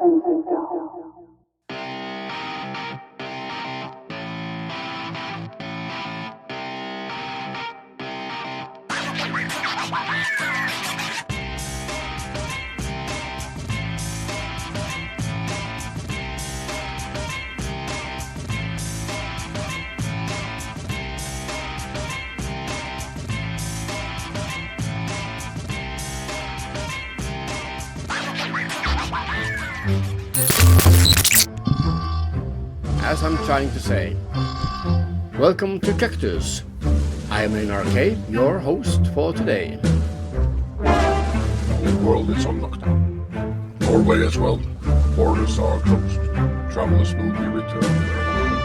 and sit down. As I'm trying to say, welcome to Kaktus. I am in RK, your host for today. The world is on lockdown. Norway as well. Borders are closed. Travelers will be returned to their home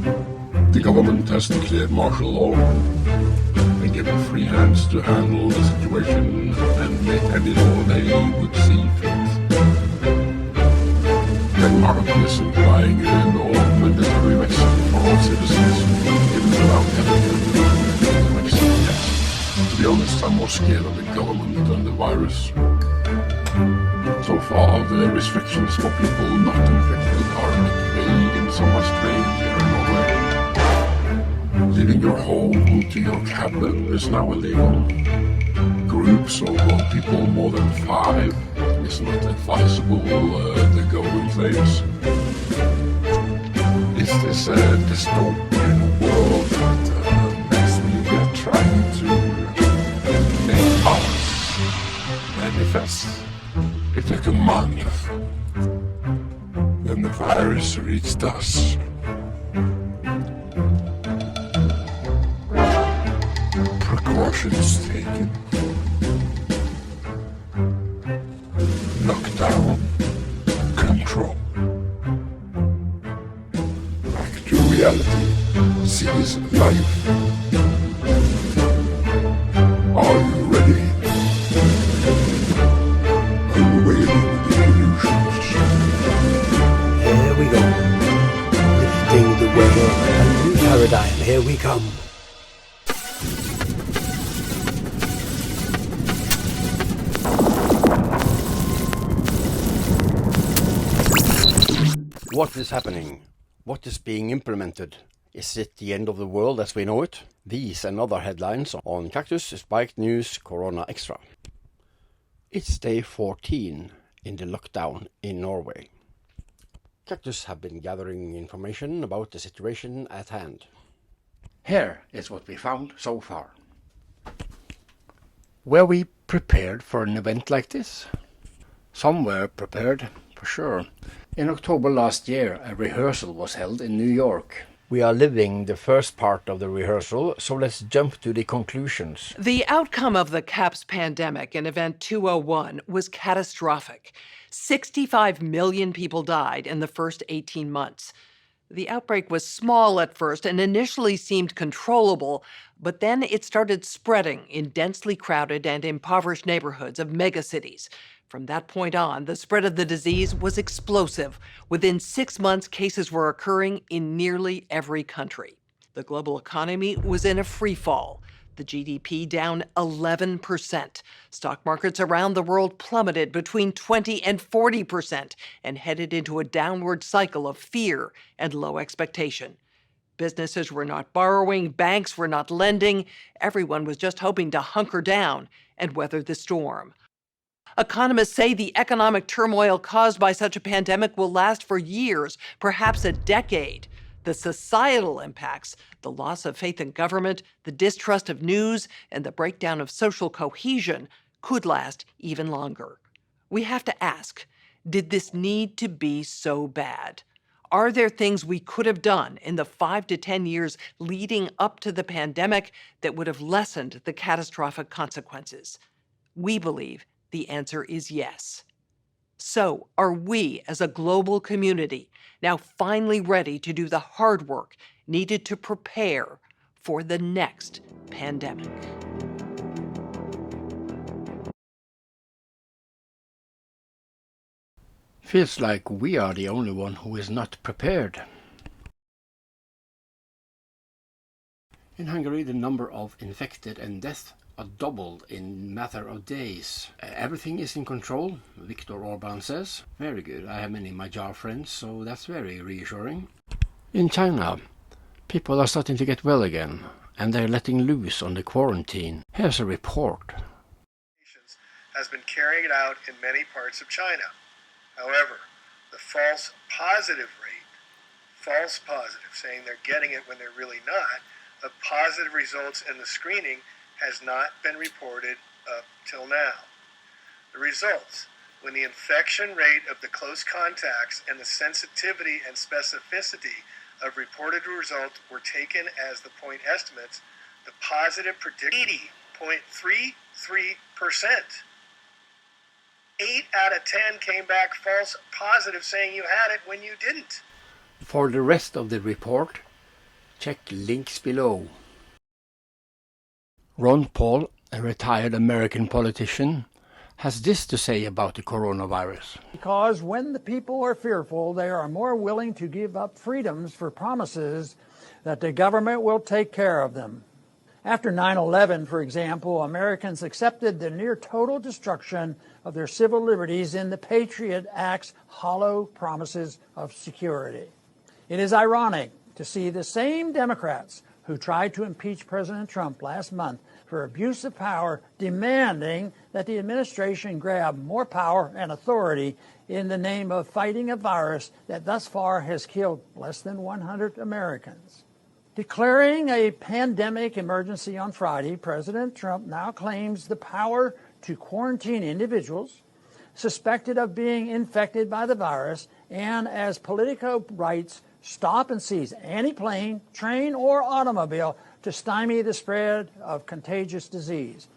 countries. The government has declared martial law and given free hands to handle the situation and make any law they would see fit. Denmark is implying an all-mandatory vaccine for all citizens, even without having the vaccine yet. To be honest, I'm more scared of the government than the virus. So far, the restrictions for people not infected are a bit vague and somewhat strange here in Norway. Leaving your home to your cabin is now illegal. Groups of people more than 5 is not advisable, the government claims. Is this a dystopian world that makes me trying to make us manifest? It took a month. Then the virus reached us. Precautions taken. Lockdown. Control. Back to reality. Seize life. Are you ready? Unwavering the illusions. Here we go. Lifting the weather, a new paradigm. Here we come. What is happening? What is being implemented? Is it the end of the world as we know it? These and other headlines on Kaktus Spiked News Corona Extra. It's day 14 in the lockdown in Norway. Kaktus have been gathering information about the situation at hand. Here is what we found so far. Were we prepared for an event like this? Some were prepared, for sure. In October last year, a rehearsal was held in New York. We are living the first part of the rehearsal, so let's jump to the conclusions. The outcome of the CAPS pandemic in Event 201 was catastrophic. 65 million people died in the first 18 months. The outbreak was small at first and initially seemed controllable, but then it started spreading in densely crowded and impoverished neighborhoods of megacities. From that point on, the spread of the disease was explosive. Within 6 months, cases were occurring in nearly every country. The global economy was in a free fall. The GDP down 11%. Stock markets around the world plummeted between 20 and 40% and headed into a downward cycle of fear and low expectation. Businesses were not borrowing, banks were not lending. Everyone was just hoping to hunker down and weather the storm. Economists say the economic turmoil caused by such a pandemic will last for years, perhaps a decade. The societal impacts, the loss of faith in government, the distrust of news, and the breakdown of social cohesion could last even longer. We have to ask, did this need to be so bad? Are there things we could have done in the 5 to 10 years leading up to the pandemic that would have lessened the catastrophic consequences? We believe the answer is yes. So, are we as a global community now finally ready to do the hard work needed to prepare for the next pandemic? Feels like we are the only one who is not prepared. In Hungary, the number of infected and deaths are doubled in matter of days. Everything is in control, Viktor Orban says. Very good. I have many Magyar friends, so that's very reassuring. In China, people are starting to get well again, and they're letting loose on the quarantine. Here's a report. Has been carried out in many parts of China. However, the false positive, saying they're getting it when they're really not, of positive results in the screening has not been reported up till now. The results, when the infection rate of the close contacts and the sensitivity and specificity of reported results were taken as the point estimates, the positive predicted 80.33%. 8 out of 10 came back false positive saying you had it when you didn't. For the rest of the report, check links below. Ron Paul, a retired American politician, has this to say about the coronavirus. Because when the people are fearful, they are more willing to give up freedoms for promises that the government will take care of them. After 9/11, for example, Americans accepted the near total destruction of their civil liberties in the Patriot Act's hollow promises of security. It is ironic to see the same Democrats who tried to impeach President Trump last month for abuse of power demanding that the administration grab more power and authority in the name of fighting a virus that thus far has killed less than 100 Americans. Declaring a pandemic emergency on Friday, President Trump now claims the power to quarantine individuals suspected of being infected by the virus, and as Politico writes, stop and seize any plane, train, or automobile to stymie the spread of contagious disease.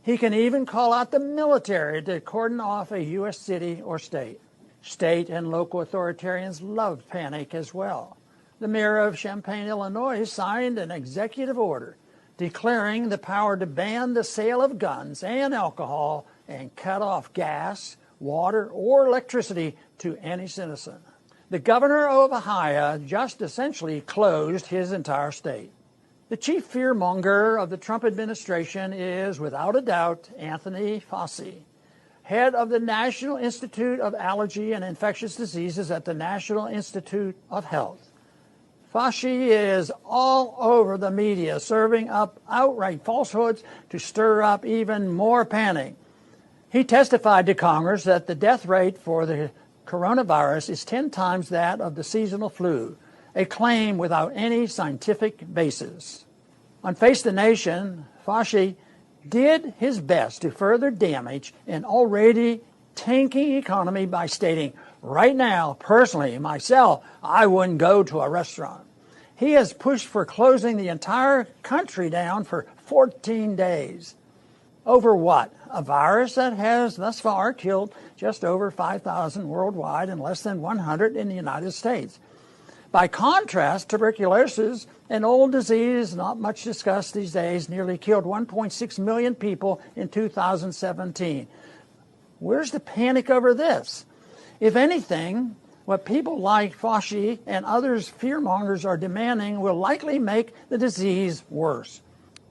He can even call out the military to cordon off a U.S. city or state. State and local authoritarians love panic as well. The mayor of Champaign, Illinois, signed an executive order declaring the power to ban the sale of guns and alcohol and cut off gas, water, or electricity to any citizen. The governor of Ohio just essentially closed his entire state. The chief fearmonger of the Trump administration is, without a doubt, Anthony Fauci, head of the National Institute of Allergy and Infectious Diseases at the National Institute of Health. Fauci is all over the media, serving up outright falsehoods to stir up even more panic. He testified to Congress that the death rate for the coronavirus is 10 times that of the seasonal flu, a claim without any scientific basis. On Face the Nation, Fauci did his best to further damage an already tanking economy by stating, right now, personally, myself, I wouldn't go to a restaurant. He has pushed for closing the entire country down for 14 days. Over what? A virus that has thus far killed just over 5,000 worldwide and less than 100 in the United States. By contrast, tuberculosis, an old disease not much discussed these days, nearly killed 1.6 million people in 2017. Where's the panic over this? If anything, what people like Fauci and others fearmongers are demanding will likely make the disease worse.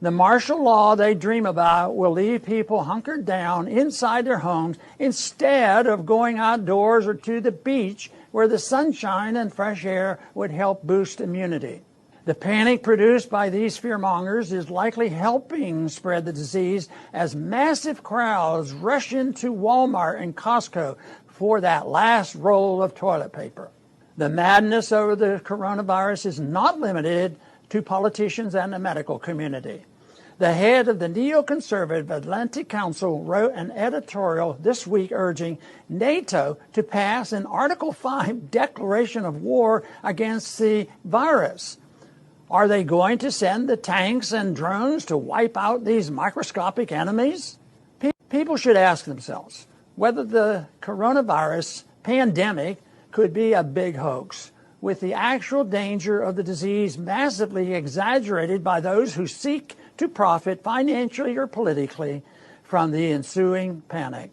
The martial law they dream about will leave people hunkered down inside their homes instead of going outdoors or to the beach where the sunshine and fresh air would help boost immunity. The panic produced by these fearmongers is likely helping spread the disease as massive crowds rush into Walmart and Costco for that last roll of toilet paper. The madness over the coronavirus is not limited to politicians and the medical community. The head of the neoconservative Atlantic Council wrote an editorial this week urging NATO to pass an Article 5 declaration of war against the virus. Are they going to send the tanks and drones to wipe out these microscopic enemies? People should ask themselves whether the coronavirus pandemic could be a big hoax, with the actual danger of the disease massively exaggerated by those who seek to profit financially or politically from the ensuing panic.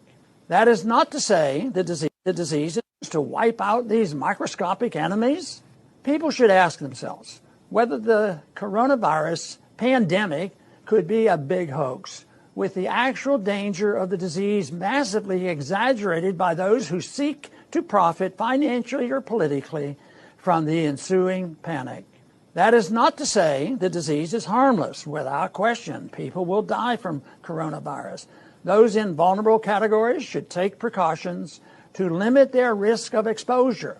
That is not to say the disease is to wipe out these microscopic enemies. People should ask themselves whether the coronavirus pandemic could be a big hoax, with the actual danger of the disease massively exaggerated by those who seek to profit financially or politically from the ensuing panic. That is not to say the disease is harmless. Without question, people will die from coronavirus. Those in vulnerable categories should take precautions to limit their risk of exposure.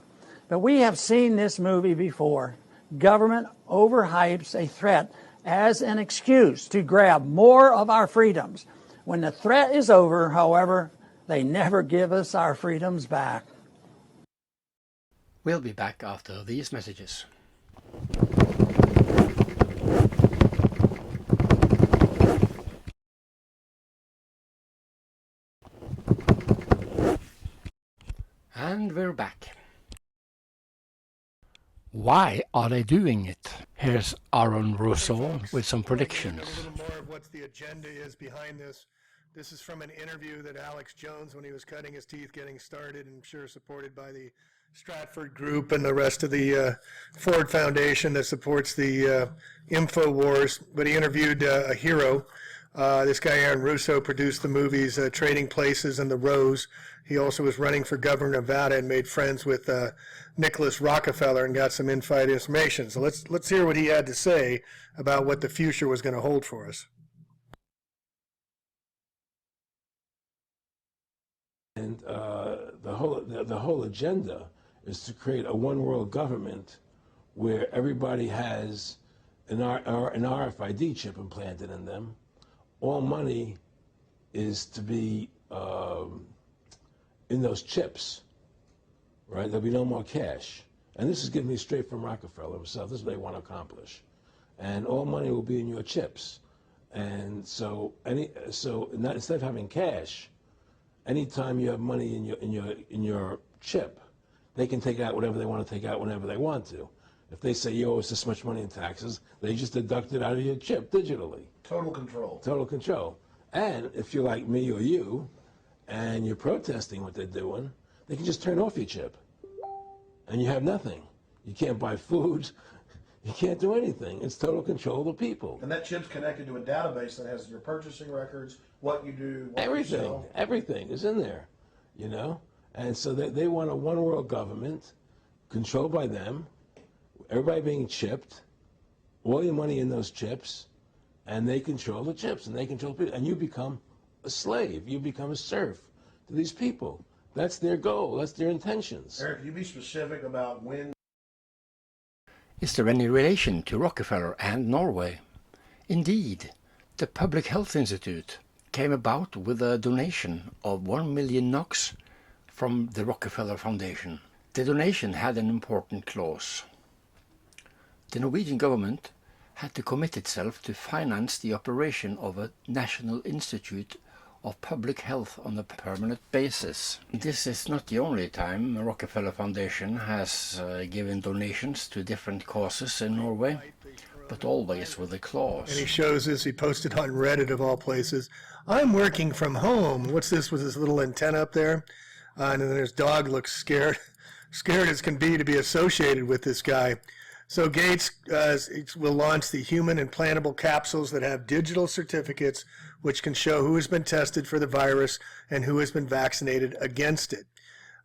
But we have seen this movie before. Government overhypes a threat as an excuse to grab more of our freedoms. When the threat is over, however, they never give us our freedoms back. We'll be back after these messages. And we're back. Why are they doing it? Here's Aron Russo with some predictions. A little more of what the agenda is behind this. This is from an interview that Alex Jones, when he was cutting his teeth getting started, and I'm sure supported by the Stratford Group and the rest of the Ford Foundation that supports the InfoWars, but he interviewed a hero. This guy, Aron Russo, produced the movies Trading Places and The Rose. He also was running for governor of Nevada and made friends with Nicholas Rockefeller and got some inside information. So let's hear what he had to say about what the future was going to hold for us. And the whole agenda is to create a one world government where everybody has an RFID chip implanted in them. All money is to be in those chips, right? There'll be no more cash. And this is given me straight from Rockefeller himself. This is what they want to accomplish. And all money will be in your chips. And so instead of having cash, anytime you have money in your chip, they can take out whatever they want to take out whenever they want to. If they say you owe us this much money in taxes, they just deduct it out of your chip digitally. Total control. Total control. And if you're like me or you, and you're protesting what they're doing, they can just turn off your chip. And you have nothing. You can't buy food. You can't do anything. It's total control of the people. And that chip's connected to a database that has your purchasing records, what you do, what Everything. you sell. Everything is in there, you know? And so they want a one world government controlled by them, everybody being chipped, all your money in those chips, and they control the chips, and they control people, and you become a slave. You become a serf to these people. That's their goal. That's their intentions. Eric, can you be specific about when? Is there any relation to Rockefeller and Norway? Indeed, the Public Health Institute came about with a donation of 1 million NOK from the Rockefeller Foundation. The donation had an important clause. The Norwegian government had to commit itself to finance the operation of a National Institute of Public Health on a permanent basis. This is not the only time the Rockefeller Foundation has given donations to different causes in Norway, but always with a clause. And he shows this, he posted on Reddit of all places, I'm working from home. What's this with this little antenna up there? And then his dog looks scared as can be to be associated with this guy. So Gates will launch the human implantable capsules that have digital certificates which can show who has been tested for the virus and who has been vaccinated against it.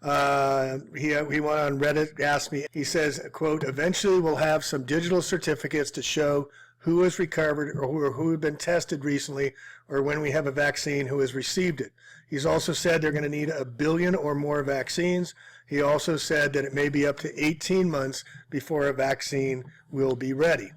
He went on Reddit, asked me, he says, quote, eventually we'll have some digital certificates to show who has recovered or who have been tested recently or when we have a vaccine who has received it. He's also said they're going to need 1 billion or more vaccines. He also said that it may be up to 18 months before a vaccine will be ready.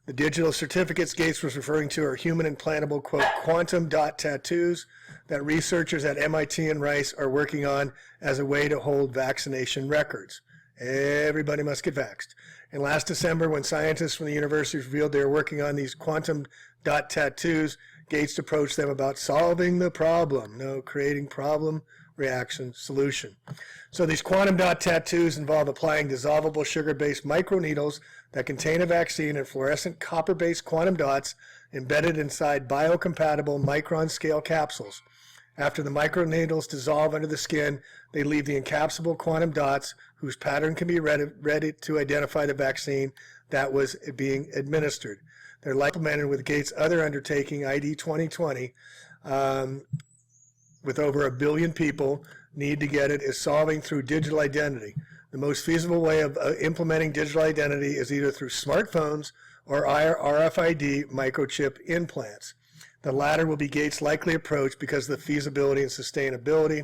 The digital certificates Gates was referring to are human implantable, quote, quantum dot tattoos that researchers at MIT and Rice are working on as a way to hold vaccination records. Everybody must get vaxxed. And last December, when scientists from the universities revealed they were working on these quantum dot tattoos, Gates approached them about solving the problem. No, creating problem, reaction, solution. So these quantum dot tattoos involve applying dissolvable sugar-based microneedles that contain a vaccine and fluorescent copper-based quantum dots embedded inside biocompatible micron-scale capsules. After the microneedles dissolve under the skin, they leave the encapsulable quantum dots, whose pattern can be read to identify the vaccine that was being administered. They're implemented with Gates' other undertaking, ID 2020, with over 1 billion people need to get it, is solving through digital identity. The most feasible way of implementing digital identity is either through smartphones or RFID microchip implants. The latter will be Gates' likely approach because of the feasibility and sustainability.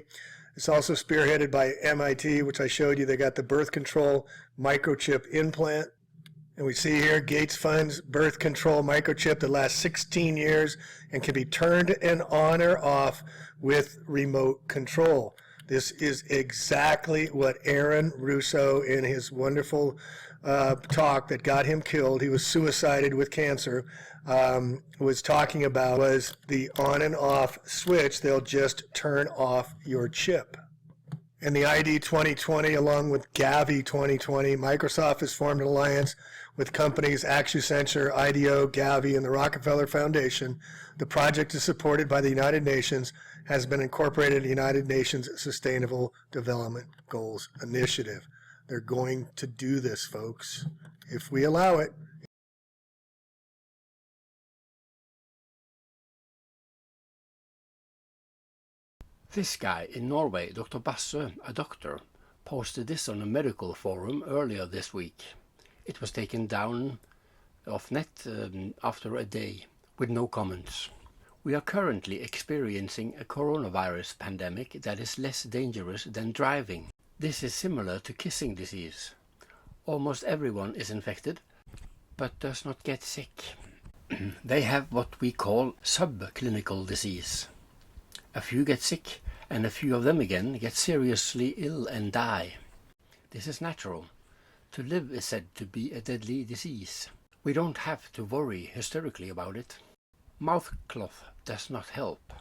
It's also spearheaded by MIT, which I showed you. They got the birth control microchip implant. And we see here Gates funds birth control microchip that lasts 16 years and can be turned on or off with remote control. This is exactly what Aron Russo, in his wonderful talk that got him killed, he was suicided with cancer, was talking about, was the on and off switch. They'll just turn off your chip. In the ID 2020, along with Gavi 2020, Microsoft has formed an alliance with companies Accenture, IDEO, Gavi, and the Rockefeller Foundation. The project is supported by the United Nations, has been incorporated in the United Nations Sustainable Development Goals Initiative. They're going to do this, folks, if we allow it. This guy in Norway, Dr. Basse, a doctor, posted this on a medical forum earlier this week. It was taken down off net after a day with no comments. We are currently experiencing a coronavirus pandemic that is less dangerous than driving. This is similar to kissing disease. Almost everyone is infected, but does not get sick. They have what we call subclinical disease. A few get sick, and a few of them again get seriously ill and die. This is natural. To live is said to be a deadly disease. We don't have to worry hysterically about it. Mouthcloth does not help.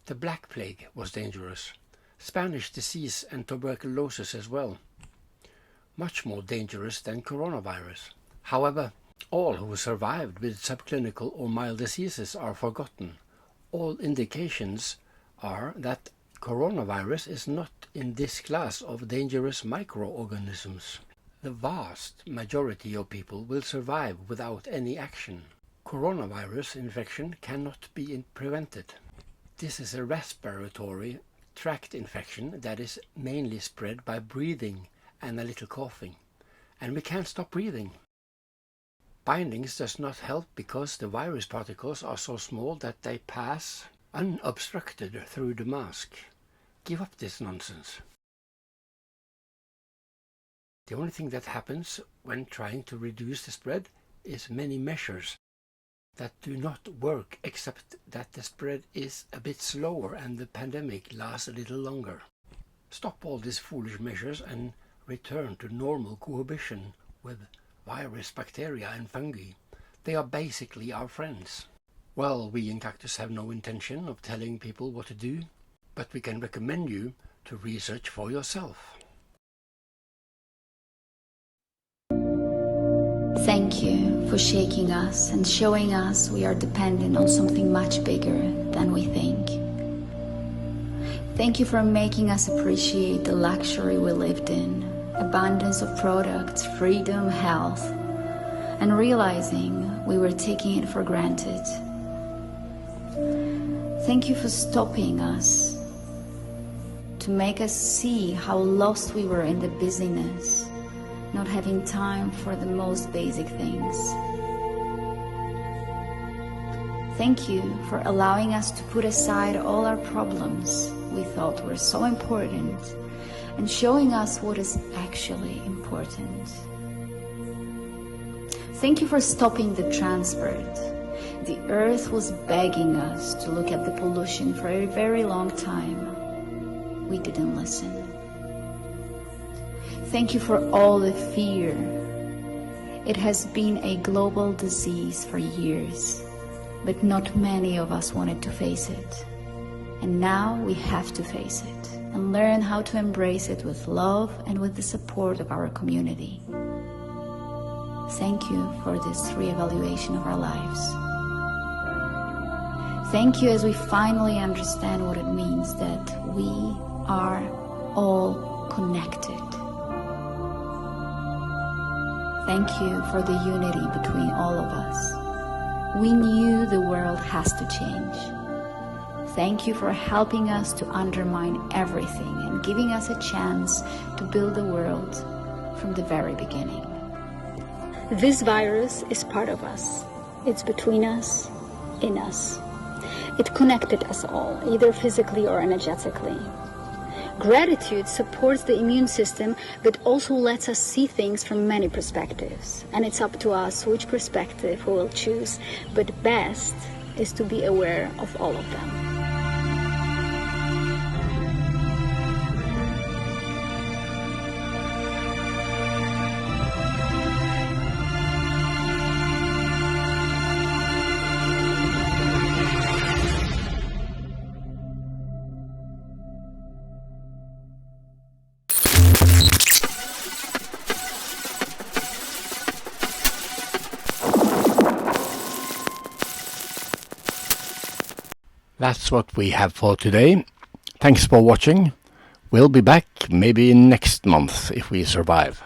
The Black Plague was dangerous. Spanish disease and tuberculosis as well. Much more dangerous than coronavirus. However, all who survived with subclinical or mild diseases are forgotten. All indications are that coronavirus is not in this class of dangerous microorganisms. The vast majority of people will survive without any action. Coronavirus infection cannot be prevented. This is a respiratory tract infection that is mainly spread by breathing and a little coughing, and we can't stop breathing. Bindings does not help because the virus particles are so small that they pass unobstructed through the mask. Give up this nonsense. The only thing that happens when trying to reduce the spread is many measures that do not work, except that the spread is a bit slower and the pandemic lasts a little longer. Stop all these foolish measures and return to normal cohabitation with virus, bacteria and fungi. They are basically our friends. Well, we in Kaktus have no intention of telling people what to do, but we can recommend you to research for yourself. Thank you for shaking us and showing us we are dependent on something much bigger than we think. Thank you for making us appreciate the luxury we lived in, abundance of products, freedom, health, and realizing we were taking it for granted. Thank you for stopping us, to make us see how lost we were in the busyness, not having time for the most basic things. Thank you for allowing us to put aside all our problems we thought were so important and showing us what is actually important. Thank you for stopping the transport. The earth was begging us to look at the pollution for a very long time. We didn't listen. Thank you for all the fear. It has been a global disease for years, but not many of us wanted to face it. And now we have to face it and learn how to embrace it with love and with the support of our community. Thank you for this reevaluation of our lives. Thank you as we finally understand what it means that we are all connected. Thank you for the unity between all of us. We knew the world has to change. Thank you for helping us to undermine everything and giving us a chance to build the world from the very beginning. This virus is part of us. It's between us, in us. It connected us all, either physically or energetically. Gratitude supports the immune system, but also lets us see things from many perspectives. And it's up to us which perspective we will choose, but best is to be aware of all of them. That's what we have for today. Thanks for watching. We'll be back maybe next month if we survive.